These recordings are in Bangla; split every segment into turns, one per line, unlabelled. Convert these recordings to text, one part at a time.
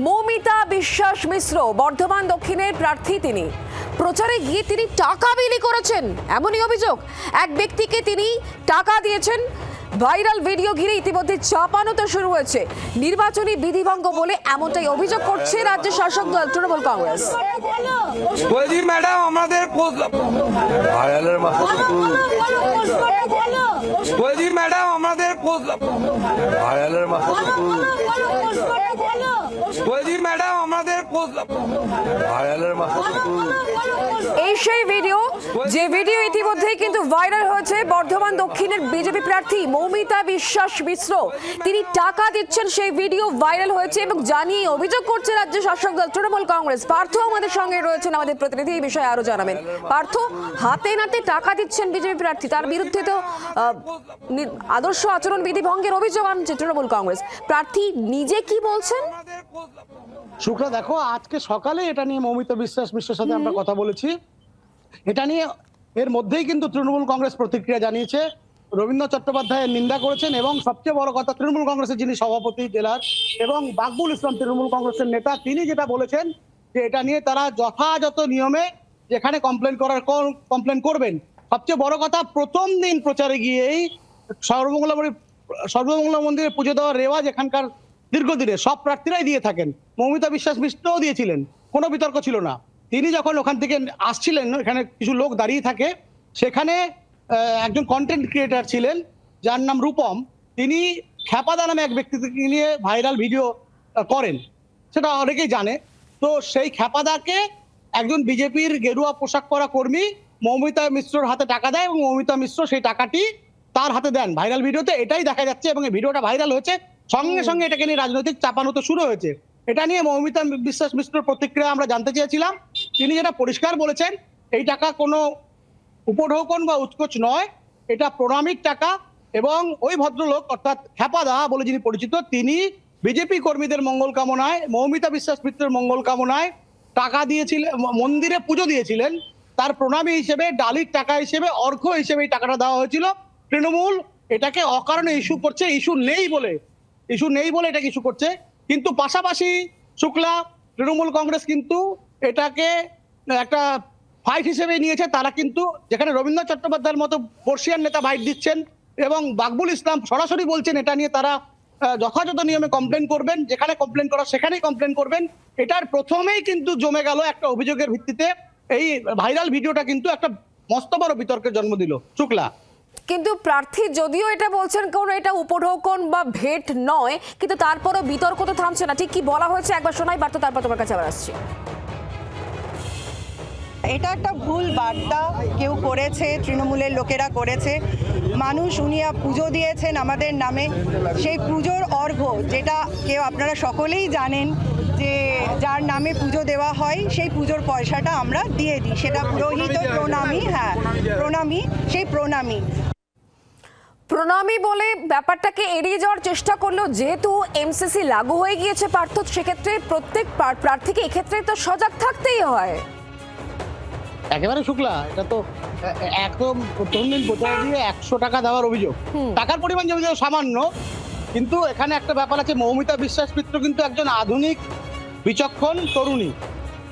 মৌমিতা বিশ্বাস মিশ্র বর্ধমান দক্ষিণের প্রার্থী। তিনি প্রচারে গিয়ে তিনি টাকা বিলি করেছেন এমনই অভিযোগ। এক ব্যক্তিকে তিনি টাকা দিয়েছেন। ভাইরাল ভিডিও ঘিরে ইতিমধ্যে চাপানো শুরু হয়েছে। নির্বাচনী বিধিভঙ্গ বলে এমনটাই অভিযোগ করছে রাজ্য শাসক দল তৃণমূল কংগ্রেস।
বলছি ম্যাডাম আমাদের ভাইরালের বলছি ম্যাডাম আমাদের ভাইরালের বলছি ম্যাডাম আমাদের ভাইরালের
এই সেই ভিডিও, যে ভিডিও ইতিমধ্যেই কিন্তু ভাইরাল হয়েছে। বর্ধমান দক্ষিণের বিজেপি প্রার্থী মৌমিতা বিশ্বাস মিশ্র তিনি টাকা দিচ্ছেন, সেই ভিডিও ভাইরাল হয়েছে এবং জানিয়ে অভিযোগ করছে রাজ্য শাসক দল তৃণমূল কংগ্রেস। পার্থ আমাদের সঙ্গে রয়েছেন, আমাদের প্রতিনিধি এই বিষয়ে আরো জানাবেন। পার্থ, হাতে নাতে টাকা দিচ্ছেন বিজেপি প্রার্থী, তার বিরুদ্ধে তো আদর্শ আচরণ বিধি ভঙ্গের অভিযোগ আনছে তৃণমূল কংগ্রেস। প্রার্থী নিজে কি বলছেন?
শুক্লা, দেখো আজকে সকালে এটা নিয়ে মৌমিতা বিশ্বাস মিশ্রের সাথে আমরা কথা বলেছি। এটা নিয়ে এর মধ্যেই কিন্তু তৃণমূল কংগ্রেস প্রতিক্রিয়া জানিয়েছে। রবীন্দ্র চট্টোপাধ্যায়ের নিন্দা করেছেন এবং সবচেয়ে বড় কথা, তৃণমূল কংগ্রেসের যিনি সভাপতি জেলার এবং বাকবুল ইসলাম তৃণমূল কংগ্রেসের নেতা, তিনি যেটা বলেছেন যে এটা নিয়ে তারা যথাযথ নিয়মে যেখানে কমপ্লেন করার কমপ্লেন করবেন। সবচেয়ে বড় কথা, প্রথম দিন প্রচারে গিয়েই সর্বমঙ্গলা মন্দিরে পুজো দেওয়ার রেওয়াজ এখানকার দীর্ঘদিনের সব প্রার্থীরাই দিয়ে থাকেন। মৌমিতা বিশ্বাস মিশ্রও দিয়েছিলেন, কোনো বিতর্ক ছিল না। তিনি যখন ওখান থেকে আসছিলেন, এখানে কিছু লোক দাঁড়িয়ে থাকে, সেখানে একজন কন্টেন্ট ক্রিয়েটার ছিলেন যার নাম রূপম। তিনি খ্যাপাদা নামে এক ব্যক্তিকে নিয়ে ভাইরাল ভিডিও করেন, সেটা অনেকেই জানে। তো সেই খ্যাপাদাকে একজন বিজেপির গেরুয়া পোশাক পরা কর্মী মৌমিতা মিশ্রর হাতে টাকা দেয় এবং মৌমিতা মিশ্র সেই টাকাটি তার হাতে দেন। ভাইরাল ভিডিওতে এটাই দেখা যাচ্ছে এবং এই ভিডিওটা ভাইরাল হয়েছে, সঙ্গে সঙ্গে এটাকে নিয়ে রাজনৈতিক চাপানো তো শুরু হয়েছে। এটা নিয়ে মৌমিতা বিশ্বাস মিশ্রের প্রতিক্রিয়া আমরা জানতে চেয়েছিলাম। তিনি যেটা পরিষ্কার বলেছেন, এই টাকা কোনো উপঢৌকন বা উৎকোচ নয়, এটা প্রণামিক টাকা। এবং ওই ভদ্রলোক অর্থাৎ খ্যাপাদা বলে যিনি পরিচিত, তিনি বিজেপি কর্মীদের মঙ্গল কামনায়, মৌমিতা বিশ্বাস মিশ্রের মঙ্গল কামনায় টাকা দিয়েছিলেন, মন্দিরে পুজো দিয়েছিলেন। তার প্রণামী হিসেবে, ডালির টাকা হিসেবে, অর্ঘ্য হিসেবে এই টাকাটা দেওয়া হয়েছিল। তৃণমূল এটাকে অকারণে ইস্যু করছে, ইস্যু নেই বলে এটাকে ইস্যু করছে। কিন্তু পাশাপাশি শুক্লা, তৃণমূল কংগ্রেস কিন্তু এটাকে একটা ফাইট হিসেবে নিয়েছে। তারা কিন্তু যেখানে রবীন্দ্র চট্টোপাধ্যায়ের মতো বর্ষিয়ান নেতা ফাইট দিচ্ছেন এবং বাকবুল ইসলাম সরাসরি বলছেন এটা নিয়ে তারা যথাযথ নিয়মে কমপ্লেন করবেন, যেখানে কমপ্লেন করা সেখানেই কমপ্লেন করবেন। এটার প্রথমেই কিন্তু জমে গেল একটা অভিযোগের ভিত্তিতে। এই ভাইরাল ভিডিওটা কিন্তু একটা মস্ত বড় বিতর্কের জন্ম দিল শুক্লা।
কিন্তু প্রার্থী যদিও এটা বলছেন কোনো এটা উপঢৌকন বা ভেট নয়, কিন্তু তারপরও বিতর্ক তো থামছে না। ঠিক কি বলা হয়েছে একবার শোনাই পারতো, তারপর তোমার কাছে আবার আসছি।
এটা একটা ভুল বার্তা কেউ করেছে, তৃণমূলের লোকেরা করেছে। মানুষ উনিয়া পুজো দিয়েছেন আমাদের নামে, সেই পুজোর অর্ঘ্য যেটা কেউ আপনারা সকলেই জানেন যে যার নামে পুজো দেওয়া হয় সেই পুজোর পয়সাটা আমরা দিয়ে দিই, সেটা পুরোহিত প্রণামী, হ্যাঁ প্রণামী, সেই প্রণামী বলে ব্যাপারটাকে এড়িয়ে যাওয়ার চেষ্টা করলেও যেহেতু এমসিসি লাগু হয়ে গিয়েছে পার্থ, সেক্ষেত্রে প্রত্যেক প্রার্থীকে এক্ষেত্রে তো সজাগ থাকতেই হয়।
একেবারে শুক্লা, এটা তো একদম প্রথম দিন প্রচার দিয়ে 100 টাকা দেওয়ার অভিযোগ। টাকার পরিমাণ যদিও সামান্য, কিন্তু এখানে একটা ব্যাপার আছে। মৌমিতা বিশ্বাস মিশ্র কিন্তু একজন আধুনিক বিচক্ষণ তরুণী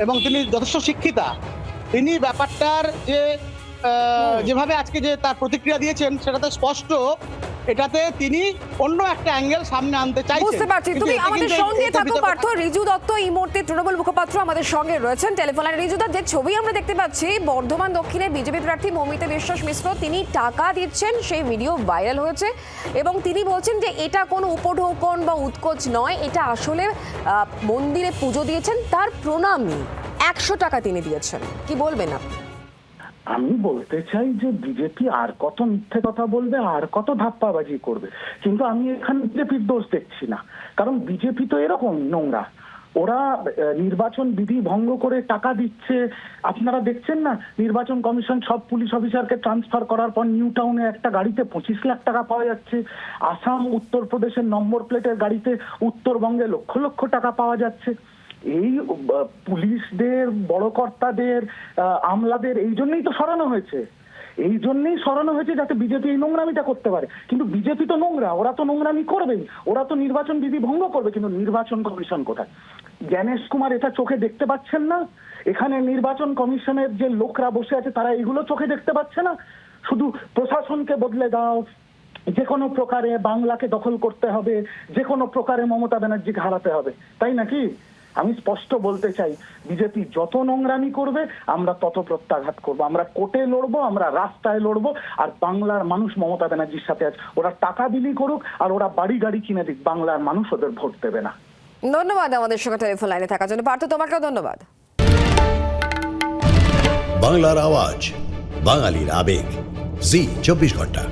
এবং তিনি যথেষ্ট শিক্ষিতা। তিনি ব্যাপারটার যেভাবে আজকে যে তার প্রতিক্রিয়া দিয়েছেন সেটাতে স্পষ্ট, এটাতে তিনি অন্য একটা অ্যাঙ্গেল সামনে আনতে চাইছেন।
বুঝতে পারছি। তুমি আমাদের সঙ্গে থাকো পার্থ। রিজু দত্ত এই মুহূর্তে তৃণমূল মুখপাত্র আমাদের সঙ্গে রয়েছেন টেলিফোন লাইনে। রিজু দা, যে ছবি আমরা দেখতে পাচ্ছি, বর্ধমান দক্ষিণের বিজেপি প্রার্থী মৌমিতা বিশ্বাস মিশ্র তিনি টাকা দিচ্ছেন, সেই ভিডিও ভাইরাল হয়েছে এবং তিনি বলছেন যে এটা কোনো উপঢৌকন বা উৎকোচ নয়, এটা আসলে মন্দিরে পুজো দিয়েছেন, তার প্রণামী 100 টাকা তিনি দিয়েছেন। কি বলবেন আপনি?
আমি বলতে চাই যে বিজেপি আর কত মিথ্যে কথা বলবে, আর কত ধাপ্পাবাজি করবে, কিন্তু আমি এখানে বিজেপির দোষ দেখছি না। কারণ বিজেপি তো এরকম নোংরা, ওরা নির্বাচন বিধি ভঙ্গ করে টাকা দিচ্ছে। আপনারা দেখছেন না, নির্বাচন কমিশন সব পুলিশ অফিসারকে ট্রান্সফার করার পর নিউ টাউনে একটা গাড়িতে 25 লাখ টাকা পাওয়া যাচ্ছে। আসাম, উত্তরপ্রদেশের নম্বর প্লেটের গাড়িতে উত্তরবঙ্গে লক্ষ লক্ষ টাকা পাওয়া যাচ্ছে। এই পুলিশদের, বড় কর্তাদের, আমলাদের এই জন্যই তো সরানো হয়েছে। এই জন্যই সরানো হয়েছে যাতে বিজেপি এই নোংরামিটা করতে পারে। কিন্তু বিজেপি তো নোংরা, ওরা তো নোংরামি করবেই, ওরা তো নির্বাচন বিধি ভঙ্গ করবে। কিন্তু নির্বাচন কমিশন কোথায়? জ্ঞানেশ কুমার এটা চোখে দেখতে পাচ্ছেন না? এখানে নির্বাচন কমিশনের যে লোকরা বসে আছে তারা এগুলো চোখে দেখতে পাচ্ছে না? শুধু প্রশাসনকে বদলে দাও, যে কোনো প্রকারে বাংলাকে দখল করতে হবে, যে কোনো প্রকারে মমতা ব্যানার্জিকে হারাতে হবে, তাই নাকি? আমি স্পষ্ট বলতে চাই, বিজেপি যত নোংরামি করবে আমরা তত প্রত্যাঘাত করব। আমরা কোর্টে লড়বো, আমরা রাস্তায় লড়বো, আর বাংলার মানুষ মমতা ব্যানার্জির সাথে আছে। ওরা টাকা বিলি করুক আর ওরা বাড়ি গাড়ি কিনে দিক, বাংলার মানুষ ওদের ভোট দেবে না।
ধন্যবাদ আমাদের সঙ্গে টেলিফোন লাইনে থাকার জন্য। পার্থ, তোমাকেও ধন্যবাদ।
বাংলার আওয়াজ, বাঙালির আবেগ, জি 24 ঘন্টা।